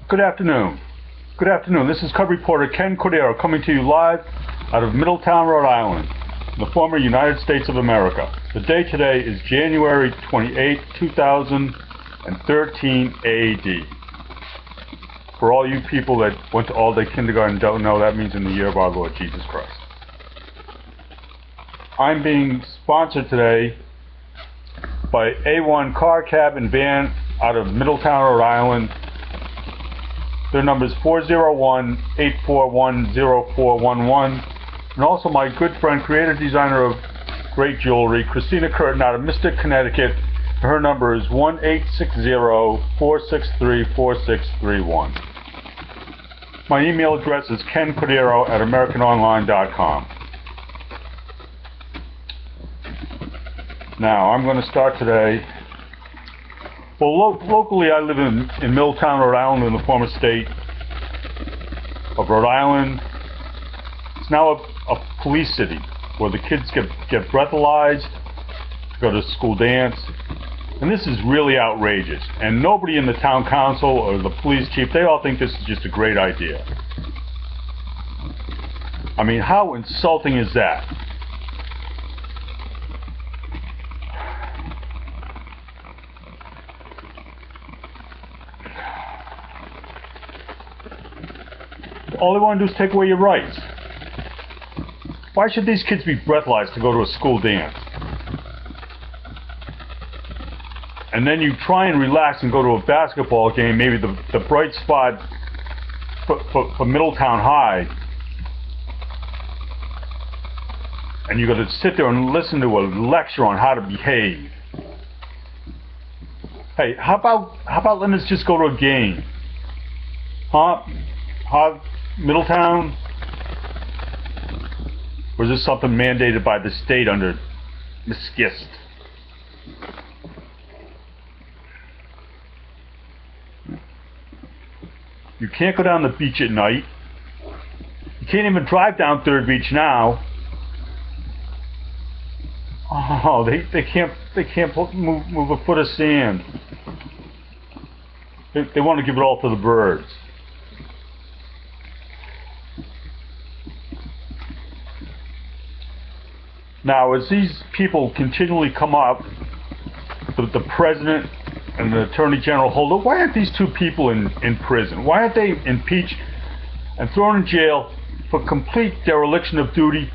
Good afternoon. Good afternoon. This is Cub reporter Ken Cordero coming to you live out of Middletown, Rhode Island, the former United States of America. The day today is January 28, 2013 AD. For all you people that went to all-day kindergarten and don't know, that means in the year of our Lord Jesus Christ. I'm being sponsored today by A1 Car, Cab, and Van out of Middletown, Rhode Island. Their number is 401-841-0411. And also my good friend, creative designer of great jewelry, Christina Curtin out of Mystic, Connecticut. Her number is 1-860-463-4631. My email address is kencordero@americanonline.com. Now, I'm going to start today. Well, locally, I live in Middletown, Rhode Island, in the former state of Rhode Island. It's now a police city where the kids get breathalyzed, go to school dance, and this is really outrageous. And nobody in the town council or the police chief, they all think this is just a great idea. I mean, how insulting is that? All they want to do is take away your rights. Why should these kids be breathalyzed to go to a school dance? And then you try and relax and go to a basketball game, maybe the bright spot for Middletown High, and you got to sit there and listen to a lecture on how to behave. Hey, how about letting us just go to a game? Huh? Middletown? Or is this something mandated by the state under Miss Gist? You can't go down the beach at night. You can't even drive down Third Beach now. Oh, they can't move a foot of sand. They want to give it all to the birds. Now, as these people continually come up, the president and the attorney general Holder, why aren't these two people in prison? Why aren't they impeached and thrown in jail for complete dereliction of duty?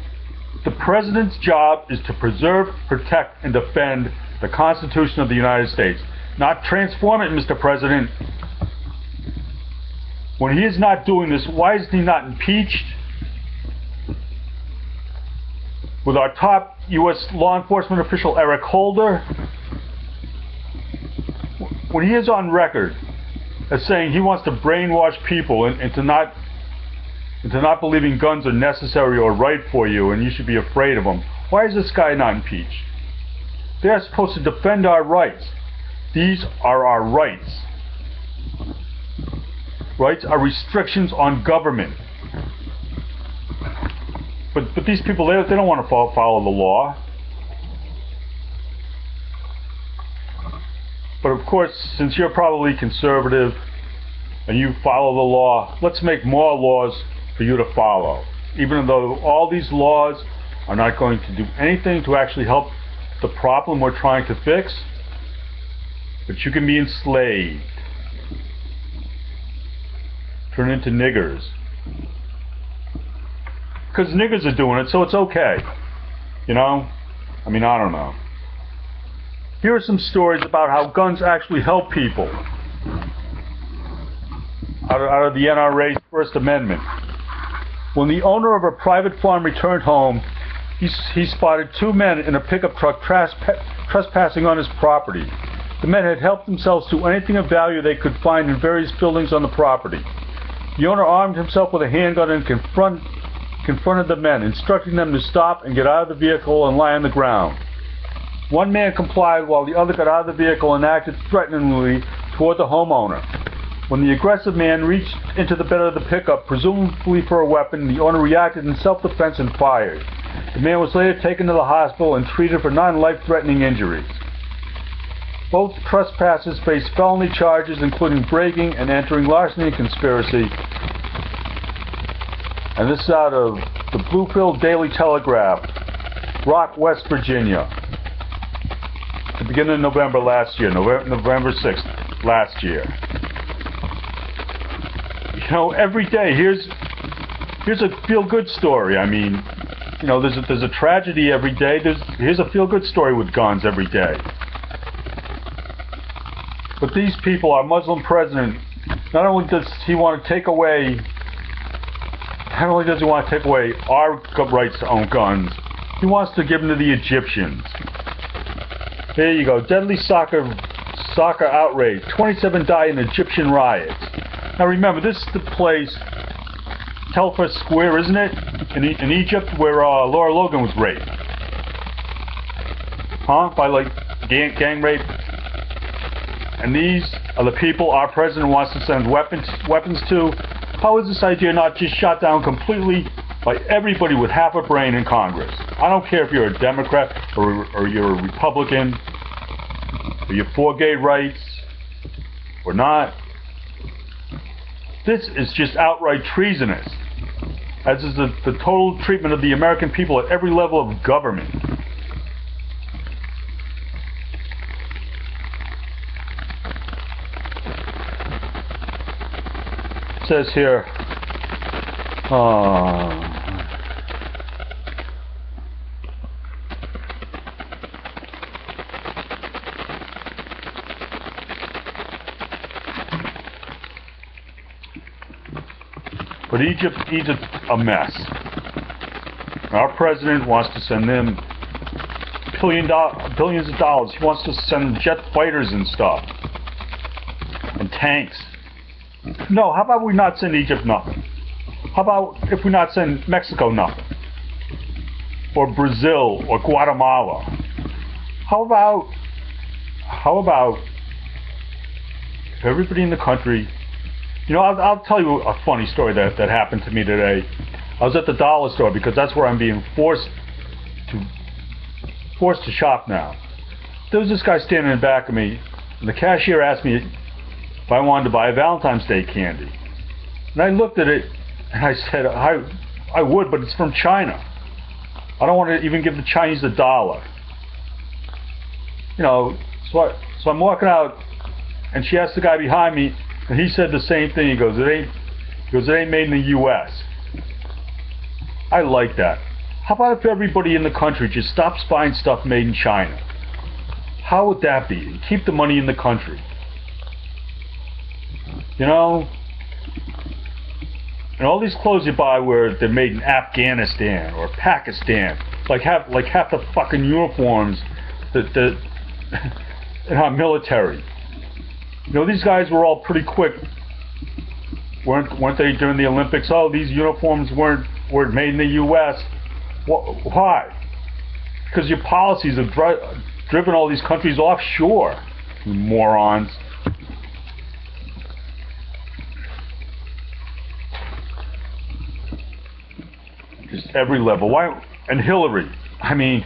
The president's job is to preserve, protect, and defend the Constitution of the United States, not transform it, Mr. President. When he is not doing this, why is he not impeached? With our top U.S. law enforcement official, Eric Holder, when he is on record as saying he wants to brainwash people into not believing guns are necessary or right for you and you should be afraid of them, why is this guy not impeached? They are supposed to defend our rights. These are our rights. Rights are restrictions on government. But these people, they don't want to follow the law. But of course, since you're probably conservative and you follow the law, let's make more laws for you to follow. Even though all these laws are not going to do anything to actually help the problem we're trying to fix, but you can be enslaved. Turn into niggers. Because niggers are doing it, so it's okay. You know? I mean, I don't know. Here are some stories about how guns actually help people. Out of the NRA's First Amendment. When the owner of a private farm returned home, he spotted two men in a pickup truck trespassing on his property. The men had helped themselves to anything of value they could find in various buildings on the property. The owner armed himself with a handgun and confronted the men, instructing them to stop and get out of the vehicle and lie on the ground. One man complied while the other got out of the vehicle and acted threateningly toward the homeowner. When the aggressive man reached into the bed of the pickup, presumably for a weapon, the owner reacted in self-defense and fired. The man was later taken to the hospital and treated for non-life-threatening injuries. Both trespassers face felony charges, including breaking and entering, larceny, and conspiracy. And this is out of the Bluefield Daily Telegraph, Rock, West Virginia. At the beginning of November last year, November 6th last year. You know, every day, here's a feel-good story. I mean, you know, there's a tragedy every day. Here's a feel-good story with guns every day. But these people, our Muslim president, not only does he want to take away, not only does he want to take away our rights to own guns, he wants to give them to the Egyptians. Here you go, deadly soccer outrage. 27 die in Egyptian riots. Now remember, this is the place, Telfair Square, isn't it? In Egypt, where Laura Logan was raped. Huh? By like gang rape. And these are the people our president wants to send weapons to. How is this idea not just shot down completely by everybody with half a brain in Congress? I don't care if you're a Democrat or you're a Republican, or you're for gay rights or not. This is just outright treasonous, as is the total treatment of the American people at every level of government. It says here, but Egypt's a mess. Our president wants to send them billions of dollars. He wants to send jet fighters and stuff. And tanks. No, how about we not send Egypt nothing? How about if we not send Mexico nothing? Or Brazil or Guatemala? How about if everybody in the country, you know, I'll tell you a funny story that happened to me today. I was at the dollar store because that's where I'm being forced to shop now. There was this guy standing in the back of me, and the cashier asked me if I wanted to buy a Valentine's Day candy. And I looked at it, and I said, I would, but it's from China. I don't want to even give the Chinese $1. You know, so I'm walking out, and she asked the guy behind me, and he said the same thing. He goes, it ain't made in the U.S. I like that. How about if everybody in the country just stops buying stuff made in China? How would that be? And keep the money in the country. You know? And all these clothes you buy where they're made in Afghanistan or Pakistan, like half the fucking uniforms that in our military. You know, these guys were all pretty quick, weren't they, during the Olympics? Oh, these uniforms weren't made in the U.S. Why? Because your policies have driven all these countries offshore, you morons. Just every level. Why? And Hillary. I mean,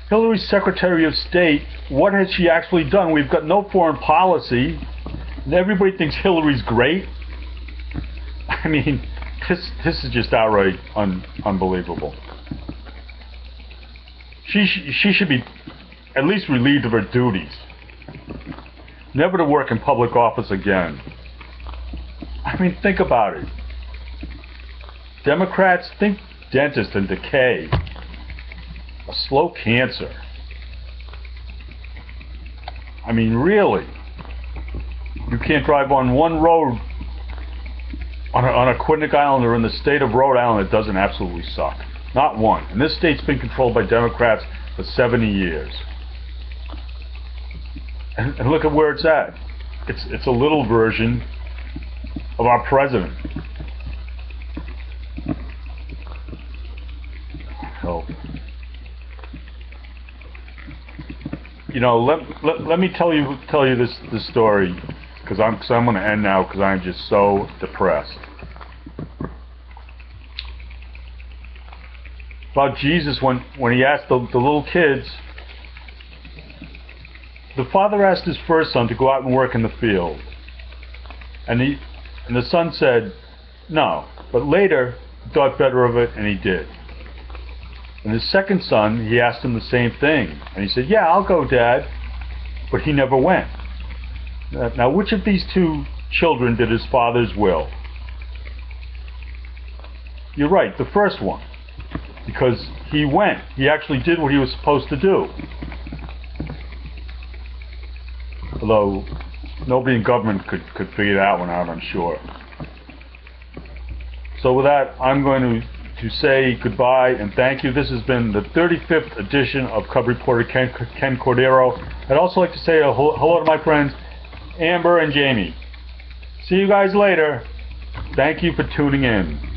Hillary's Secretary of State, what has she actually done? We've got no foreign policy, and everybody thinks Hillary's great. I mean, this is just outright unbelievable. She should be at least relieved of her duties. Never to work in public office again. I mean, think about it. Democrats, think dentist and decay. A slow cancer. I mean, really? You can't drive on one road on Aquidneck Island or in the state of Rhode Island that doesn't absolutely suck. Not one. And this state's been controlled by Democrats for 70 years. And look at where it's at. It's a little version of our president. So, you know, let me tell you this story, because I'm going to end now because I'm just so depressed. About Jesus when he asked the little kids, The father asked his first son to go out and work in the field. And the son said, no. But later, he thought better of it, and he did. And his second son, he asked him the same thing. And he said, yeah, I'll go, Dad. But he never went. Now, which of these two children did his father's will? You're right, the first one. Because he went. He actually did what he was supposed to do. Although, nobody in government could figure that one out, I'm sure. So with that, I'm going to say goodbye and thank you. This has been the 35th edition of Cub Reporter Ken Cordero. I'd also like to say hello to my friends Amber and Jamie. See you guys later. Thank you for tuning in.